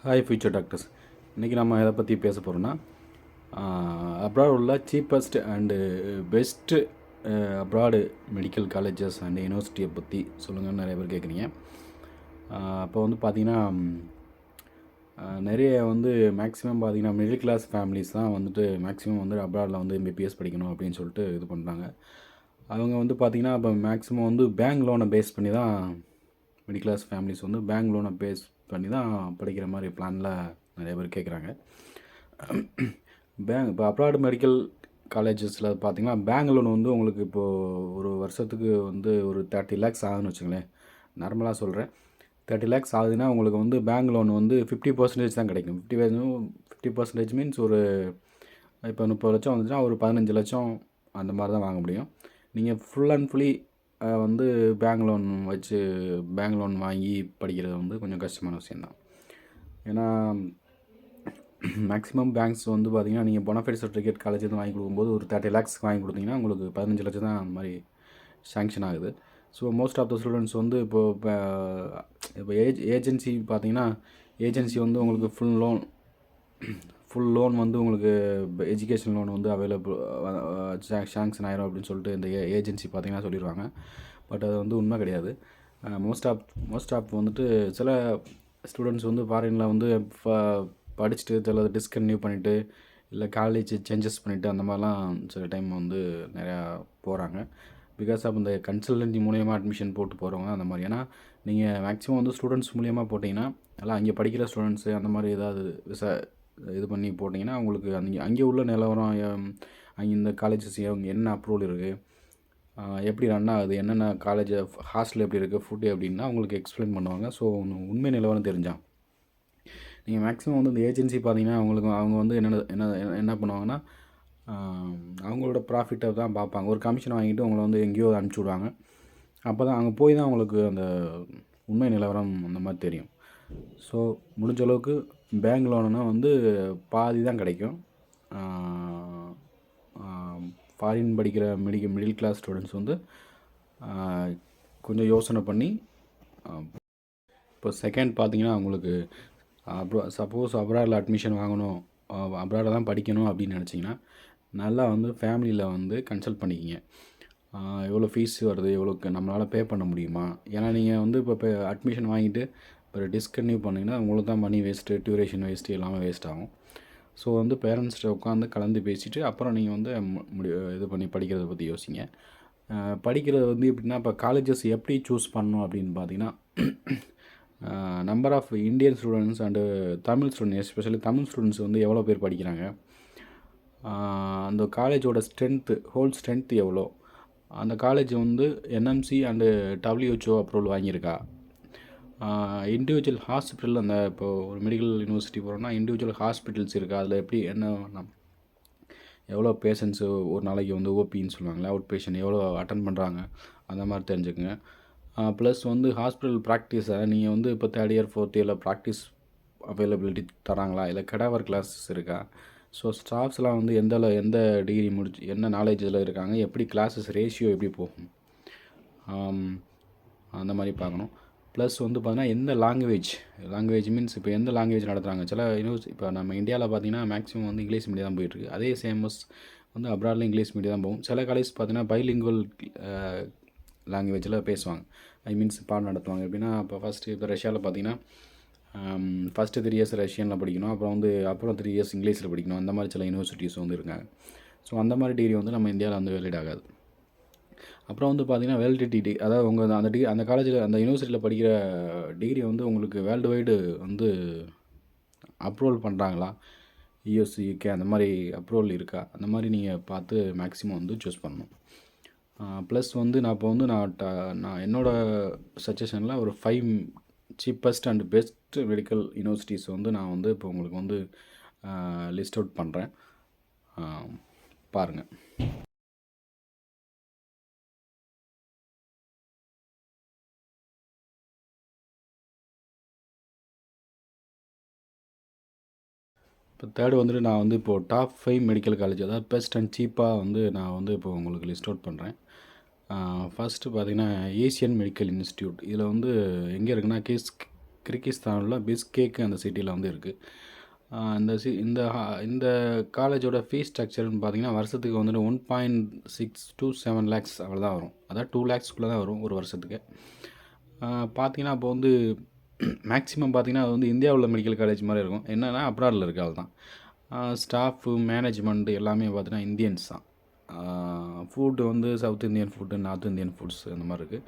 Hi future doctors. இன்றைக்கி நம்ம எதை பற்றி பேச போகிறோன்னா, அப்ராட் உள்ள cheapest and best abroad medical colleges and யூனிவர்சிட்டியை பற்றி சொல்லுங்கன்னு நிறைய பேர் கேட்குறீங்க. அப்போ வந்து பார்த்திங்கன்னா, நிறைய வந்து மேக்ஸிமம் பார்த்திங்கன்னா மிடில் கிளாஸ் ஃபேமிலிஸ் தான் வந்துட்டு மேக்ஸிமம் வந்து அப்ராடில் வந்து எம்பிபிஎஸ் படிக்கணும் அப்படின்னு சொல்லிட்டு இது பண்ணுறாங்க. அவங்க வந்து பார்த்திங்கன்னா இப்போ மேக்ஸிமம் வந்து பேங்க் லோனை பேஸ் பண்ணி தான் மிடில் கிளாஸ் ஃபேமிலிஸ் வந்து பேங்க் லோனை பேஸ் பண்ணி தான் படிக்கிற மாதிரி பிளானில் நிறைய பேர் கேட்குறாங்க. இப்போ அப்ராட் மெடிக்கல் காலேஜஸில் பார்த்திங்கன்னா பேங்க் லோன் வந்து உங்களுக்கு இப்போது ஒரு வருஷத்துக்கு வந்து ஒரு 30 lakhs ஆகுதுன்னு வச்சுங்களேன். நார்மலாக சொல்கிறேன், 30 lakhs ஆகுதுன்னா உங்களுக்கு வந்து பேங்க் லோன் வந்து 50% தான் கிடைக்கும். 50% மீன்ஸ் ஒரு இப்போ 30 லட்சம் வந்துச்சுன்னா ஒரு 15 லட்சம் அந்த மாதிரி தான் வாங்க முடியும். நீங்கள் ஃபுல் அண்ட் ஃபுல்லி வந்து பேங்க் லோன் வச்சு பேங்க் லோன் வாங்கி படிக்கிறது வந்து கொஞ்சம் கஷ்டமான விஷயந்தான். ஏன்னா மேக்ஸிமம் பேங்க்ஸ் வந்து பார்த்திங்கன்னா நீங்கள் பொனாஃபைட் சர்டிஃபிகேட் காலேஜ் வாங்கி கொடுக்கும்போது ஒரு 30 lakhs வாங்கி கொடுத்தீங்கன்னா உங்களுக்கு 15 லட்சம் தான் அந்த மாதிரி சேங்ஷன் ஆகுது. So most of the students வந்து இப்போ ஏஜென்சி பார்த்திங்கன்னா ஏஜென்சி வந்து உங்களுக்கு ஃபுல் லோன் வந்து உங்களுக்கு எஜுகேஷன் லோன் வந்து அவைலபிள் சேங்ஷன் ஆயிரும் அப்படின்னு சொல்லிட்டு இந்த ஏஜென்சி பார்த்திங்கன்னா சொல்லிடுவாங்க. பட் அது வந்து உண்மை கிடையாது. மோஸ்ட் ஆஃப் வந்துட்டு சில ஸ்டூடெண்ட்ஸ் வந்து ஃபாரினில் வந்து படிச்சுட்டு சில டிஸ்கன்டினியூ பண்ணிவிட்டு இல்லை காலேஜ் சேஞ்சஸ் பண்ணிவிட்டு அந்த மாதிரிலாம் சில டைம் வந்து நிறையா போகிறாங்க. பிகாஸ் ஆஃப் இந்த கன்சல்டன்சி மூலிமா அட்மிஷன் போட்டு போகிறவங்க அந்த மாதிரி. ஏன்னா நீங்கள் மேக்ஸிமம் வந்து ஸ்டூடெண்ட்ஸ் மூலிமா போட்டிங்கன்னா எல்லாம் அங்கே படிக்கிற ஸ்டூடெண்ட்ஸு அந்த மாதிரி ஏதாவது இது பண்ணி போட்டிங்கன்னா உங்களுக்கு அங்கே உள்ள நிலவரம் அங்கே இந்த காலேஜஸ் என்ன அப்ரூவல் இருக்குது, எப்படி ரன் ஆகுது, என்னென்ன காலேஜ் ஹாஸ்டல் எப்படி இருக்குது, ஃபுட்டு எப்படின்னா உங்களுக்கு எக்ஸ்பிளைன் பண்ணுவாங்க. ஸோ உண்மை நிலவரம் தெரிஞ்சால் நீங்கள் மேக்ஸிமம் வந்து இந்த ஏஜென்சி பார்த்தீங்கன்னா அவங்க வந்து என்ன பண்ணுவாங்கன்னா அவங்களோட ப்ராஃபிட்டை தான் பார்ப்பாங்க. ஒரு கமிஷன் வாங்கிட்டு அவங்கள வந்து எங்கேயோ அனுப்பிச்சி விடுவாங்க. அப்போ தான் அங்கே போய் தான் அவங்களுக்கு அந்த உண்மை நிலவரம் அந்த மாதிரி தெரியும். ஸோ முடிஞ்ச அளவுக்கு பேங்க் லோனுனா வந்து பாதி தான் கிடைக்கும். ஃபாரின் படிக்கிற மிடில் கிளாஸ் ஸ்டூடெண்ட்ஸ் வந்து கொஞ்சம் யோசனை பண்ணி இப்போ செகண்ட் பார்த்திங்கன்னா அவங்களுக்கு சப்போஸ் அப்ராடில் அட்மிஷன் வாங்கணும், அப்ராடில் தான் படிக்கணும் அப்படின்னு நினச்சிங்கன்னா நல்லா வந்து ஃபேமிலியில் வந்து கன்சல்ட் பண்ணிக்கிங்க. எவ்வளோ ஃபீஸ் வருது, எவ்வளோக்கு நம்மளால் பே பண்ண முடியுமா. ஏன்னா நீங்கள் வந்து இப்போ அட்மிஷன் வாங்கிட்டு இப்போ டிஸ்கன்டினியூ பண்ணிங்கன்னா உங்களுக்கு தான் மணி வேஸ்ட்டு, டியூரேஷன் வேஸ்ட்டு எல்லாமே வேஸ்ட் ஆகும். ஸோ வந்து பேரண்ட்ஸ்கிட்ட உட்காந்து கலந்து பேசிவிட்டு அப்புறம் நீங்கள் வந்து இது பண்ணி படிக்கிறத பற்றி யோசிங்க. படிக்கிறது வந்து எப்படின்னா இப்போ காலேஜஸ் எப்படி சூஸ் பண்ணணும் அப்படின்னு பார்த்தீங்கன்னா number of Indian students and Tamil students, especially Tamil students வந்து எவ்வளோ பேர் படிக்கிறாங்க, அந்த காலேஜோட ஹோல் ஸ்ட்ரென்த் எவ்வளோ, அந்த காலேஜ் வந்து என்எம்சி அண்டு WHO அப்ரூவல் வாங்கியிருக்கா, இண்டிவிஜுவல் ஹாஸ்பிட்டல் அந்த இப்போ ஒரு மெடிக்கல் யூனிவர்சிட்டி போகிறோன்னா இண்டிவிஜுவல் ஹாஸ்பிட்டல்ஸ் இருக்கா, அதில் எப்படி எவ்வளோ பேஷண்ட்ஸு ஒரு நாளைக்கு வந்து ஓபின்னு சொல்லுவாங்களே அவுட் பேஷண்ட் எவ்வளோ அட்டன் பண்ணுறாங்க அந்த மாதிரி தெரிஞ்சுக்குங்க. ப்ளஸ் வந்து ஹாஸ்பிட்டல் ப்ராக்டிஸை நீங்கள் வந்து இப்போ 3rd year 4th year practice availability தராங்களா, இல்லை கெடாவர் கிளாஸஸ் இருக்கா, ஸோ ஸ்டாஃப்ஸ்லாம் வந்து எந்த டிகிரி முடிச்சு என்ன நாலேஜில் இருக்காங்க, எப்படி கிளாஸஸ் ரேஷியோ எப்படி போகும் அந்த மாதிரி பார்க்கணும். ப்ளஸ் வந்து பார்த்தீங்கன்னா எந்த லாங்குவேஜ் மீன்ஸ் இப்போ எந்த லாங்குவேஜ் நடத்துகிறாங்க. சில இப்போ நம்ம இந்தியாவில் பார்த்தீங்கன்னா மேக்ஸிமம் வந்து இங்கிலீஷ் மீடியம் தான் போயிட்டுருக்கு. அதே சேமஸ் வந்து அப்ராடில் இங்கிலீஷ் மீடியம் தான் போகும். சில காலேஜ் பார்த்தீங்கன்னா பைலிங்குவல் லாங்குவேஜில் பேசுவாங்க. மீன்ஸ் பாடம் நடத்துவாங்க. எப்படின்னா இப்போ ரஷ்யாவில் பார்த்தீங்கன்னா ஃபஸ்ட்டு 3 years ரஷ்யனில் படிக்கணும், அப்புறம் 3 years இங்கிலீஷில் படிக்கணும். அந்த மாதிரி சில யூனிவர்சிட்டிஸ் வந்து இருக்காங்க. ஸோ அந்த மாதிரி டிகிரி வந்து நம்ம இந்தியாவில் வந்து வேலிட் ஆகாது. அப்புறம் வந்து பார்த்திங்கன்னா வேலிடிட்டி அதாவது உங்கள் அந்த காலேஜில் அந்த யூனிவர்சிட்டியில் படிக்கிற டிகிரி வந்து உங்களுக்கு வேர்ல்டு வைடு வந்து அப்ரூவல் பண்ணுறாங்களா, யூஎஸ் UK அந்த மாதிரி அப்ரூவல் இருக்கா, அந்த மாதிரி நீங்கள் பார்த்து மேக்ஸிமம் வந்து சூஸ் பண்ணணும். ப்ளஸ் வந்து நான் என்னோடய சஜஷனில் ஒரு 5 cheapest and best medical universities வந்து நான் வந்து இப்போ உங்களுக்கு வந்து லிஸ்ட் அவுட் பண்ணுறேன், பாருங்கள். இப்போ தேர்டு வந்துட்டு நான் வந்து இப்போது டாப் 5 மெடிக்கல் காலேஜ் அதாவது பெஸ்ட் அண்ட் சீப்பாக வந்து நான் வந்து இப்போ உங்களுக்கு லிஸ்ட் அவுட் பண்ணுறேன். ஃபஸ்ட்டு பார்த்திங்கன்னா ஏசியன் மெடிக்கல் இன்ஸ்டியூட். இதில் வந்து எங்கே இருக்குன்னா கிர்கிஸ்தானில் பிஸ்கேக் அந்த சிட்டியில் வந்து இருக்குது. இந்த காலேஜோட ஃபீஸ் ஸ்ட்ரக்சர்னு பார்த்தீங்கன்னா வருஷத்துக்கு வந்துட்டு 1.6 to 7 lakhs அவ்வளோதான் வரும். அதாவது 2 lakhsக்குள்ளே தான் வரும் ஒரு வருஷத்துக்கு. பார்த்தீங்கன்னா அப்போ வந்து மேக்ஸிமம் பார்த்தீங்கன்னா அது வந்து இந்தியாவில் உள்ள மெடிக்கல் காலேஜ் மாதிரி இருக்கும். என்னென்னா அப்ராடில் இருக்குது அதுதான். ஸ்டாஃபு மேனேஜ்மெண்ட் எல்லாமே பார்த்தீங்கன்னா இந்தியன்ஸ் தான். ஃபுட்டு வந்து south Indian food, north Indian foods அந்த மாதிரி இருக்குது.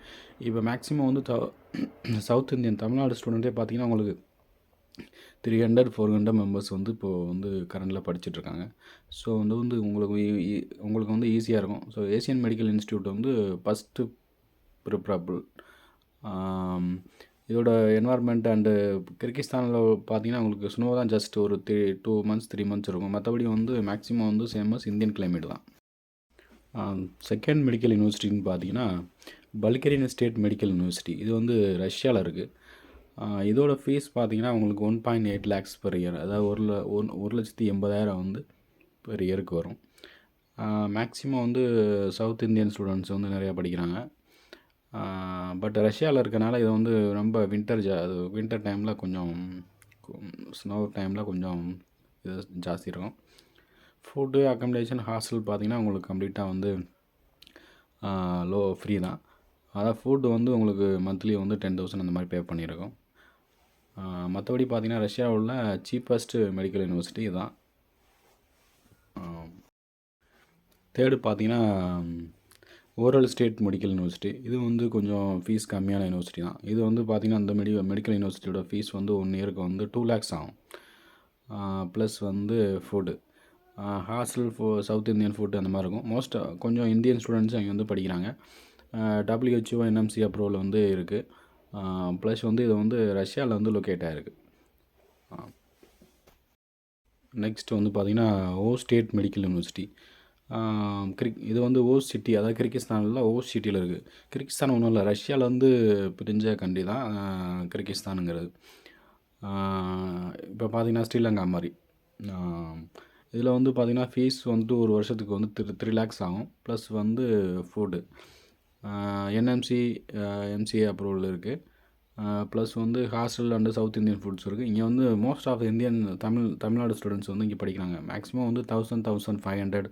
இப்போ மேக்ஸிமம் வந்து சவுத் இந்தியன் தமிழ்நாடு ஸ்டூடெண்ட்டே பார்த்தீங்கன்னா உங்களுக்கு 300-400 மெம்பர்ஸ் வந்து இப்போது வந்து கரண்டில் படிச்சுட்ருக்காங்க. ஸோ வந்து உங்களுக்கு வந்து ஈஸியாக இருக்கும். ஸோ ஏசியன் மெடிக்கல் இன்ஸ்டியூட் வந்து ஃபஸ்ட்டு ப்ரிஃபரபிள். இதோட என்வாயர்மெண்ட் அண்டு கிர்கிஸ்தானில் பார்த்தீங்கன்னா உங்களுக்கு ஸ்னோ தான் ஜஸ்ட் ஒரு 2 months 3 months இருக்கும். மற்றபடி வந்து மேக்ஸிமம் வந்து சேமஸ் இந்தியன் கிளைமேட் தான். செகண்ட் மெடிக்கல் யூனிவர்சிட்டின்னு பார்த்தீங்கன்னா பல்கேரியன் ஸ்டேட் மெடிக்கல் யூனிவர்சிட்டி. இது வந்து ரஷ்யாவில் இருக்குது. இதோட ஃபீஸ் பார்த்தீங்கன்னா உங்களுக்கு 1.8 lakhs per year. அதாவது 1,80,000 வந்து பெர் இயருக்கு வரும். மேக்ஸிமம் வந்து சவுத் இந்தியன் ஸ்டூடெண்ட்ஸ் வந்து நிறையா படிக்கிறாங்க. பட் ரஷ்யாவில் இருக்கனால இது வந்து ரொம்ப வின்டர் டைமில் கொஞ்சம் ஸ்னோ டைமில் கொஞ்சம் இது ஜாஸ்தி இருக்கும். ஃபுட்டு அக்கமடேஷன் ஹாஸ்டல் பார்த்திங்கன்னா உங்களுக்கு கம்ப்ளீட்டாக வந்து ஃப்ரீ தான். அதாவது ஃபுட்டு வந்து உங்களுக்கு மந்த்லி வந்து 10,000 அந்த மாதிரி பே பண்ணியிருக்கோம். மற்றபடி பார்த்திங்கன்னா ரஷ்யாவில் உள்ள சீப்பஸ்ட்டு மெடிக்கல் யூனிவர்சிட்டி இதுதான். தேர்டு பார்த்திங்கன்னா ஓரல் ஸ்டேட் மெடிக்கல் யூனிவர்சிட்டி. இது வந்து கொஞ்சம் ஃபீஸ் கம்மியான யூனிவர்சிட்டி தான். இது வந்து பார்த்திங்கன்னா அந்த மெடிக்கல் யூனிவர்சிட்டியோட ஃபீஸ் வந்து 1 இயருக்கு வந்து 2 lakhs ஆகும். ப்ளஸ் வந்து food hostel south Indian food அந்த மாதிரி இருக்கும். கொஞ்சம் இந்தியன் ஸ்டூடெண்ட்ஸ் அங்கே வந்து படிக்கிறாங்க. WHO NMC அப்ரூவல் வந்து இருக்குது. ப்ளஸ் வந்து இது வந்து ரஷ்யாவில் வந்து லொக்கேட் ஆகிருக்கு. நெக்ஸ்ட் வந்து பார்த்திங்கன்னா ஸ்டேட் மெடிக்கல் யூனிவர்சிட்டி. இது வந்து சிட்டி, அதாவது கிர்கிஸ்தானில் சிட்டியில் இருக்குது. கிர்கிஸ்தான் ஒன்றும் இல்லை, ரஷ்யாவில் வந்து பிரிஞ்ச கண்ட்ரி தான் கிர்கிஸ்தானுங்கிறது. இப்போ பார்த்திங்கன்னா ஸ்ரீலங்கா மாதிரி. இதில் வந்து பார்த்திங்கன்னா ஃபீஸ் வந்து ஒரு வருஷத்துக்கு வந்து 3 lakhs ஆகும். ப்ளஸ் வந்து ஃபுட்டு MCA அப்ரூவல் இருக்குது. ப்ளஸ் வந்து hostel and South Indian foods இருக்குது. இங்கே வந்து most of Indian Tamil Nadu students வந்து இங்கே படிக்கிறாங்க. மேக்ஸிமம் வந்து 1,500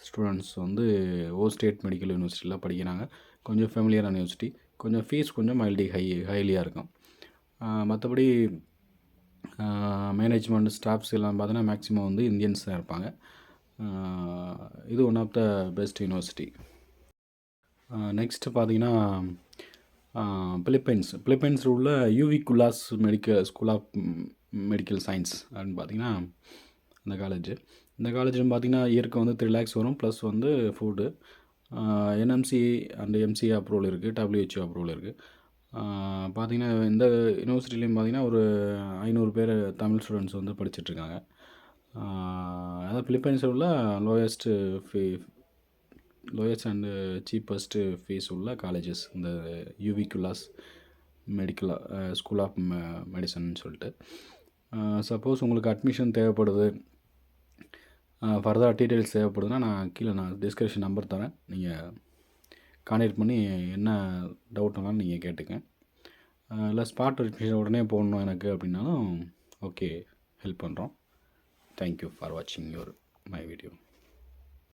ஸ்டூடெண்ட்ஸ் வந்து ஸ்டேட் மெடிக்கல் யூனிவர்சிட்டியில் படிக்கிறாங்க. கொஞ்சம் ஃபெமிலியரான யூனிவர்சிட்டி, கொஞ்சம் ஃபீஸ் கொஞ்சம் ஹைலியாக இருக்கும். மற்றபடி மேனேஜ்மெண்ட் ஸ்டாஃப்ஸ் எல்லாம் பார்த்தீங்கன்னா மேக்ஸிமம் வந்து இந்தியன்ஸ் தான் இருப்பாங்க. இது one of the best university. Next பார்த்தீங்கன்னா பிலிப்பைன்ஸில் உள்ள UV Gullas school of medical science அப்படின்னு பார்த்தீங்கன்னா இந்த காலேஜ்னு பார்த்தீங்கன்னா இயருக்கு வந்து 3 lakhs வரும். ப்ளஸ் வந்து food NMC and MCA approval இருக்குது, WHO அப்ரூவல் இருக்குது. பார்த்திங்கன்னா இந்த யூனிவர்சிட்டிலையும் பார்த்திங்கன்னா ஒரு 500 பேர் தமிழ் ஸ்டூடெண்ட்ஸ் வந்து படிச்சுட்ருக்காங்க. அதாவது பிலிப்பைன்ஸில் உள்ள லோயஸ்ட் அண்டு சீப்பஸ்ட்டு ஃபீஸ் உள்ள காலேஜஸ் இந்த UV Gullas medical school of medicine சொல்லிட்டு. சப்போஸ் உங்களுக்கு அட்மிஷன் தேவைப்படுது, ஃபர்தர் டீட்டெயில்ஸ் தேவைப்படுதுன்னா நான் டிஸ்கிரிப்ஷன் நம்பர் தரேன். நீங்கள் கான்டாக்ட் பண்ணி என்ன டவுட்னாலும் நீங்கள் கேட்டுங்க. இல்லை ஸ்பாட் அட்மிஷன் உடனே போடணும் எனக்கு அப்படின்னாலும் ஓகே, ஹெல்ப் பண்ணுறோம். தேங்க்யூ ஃபார் வாட்சிங் மை வீடியோ.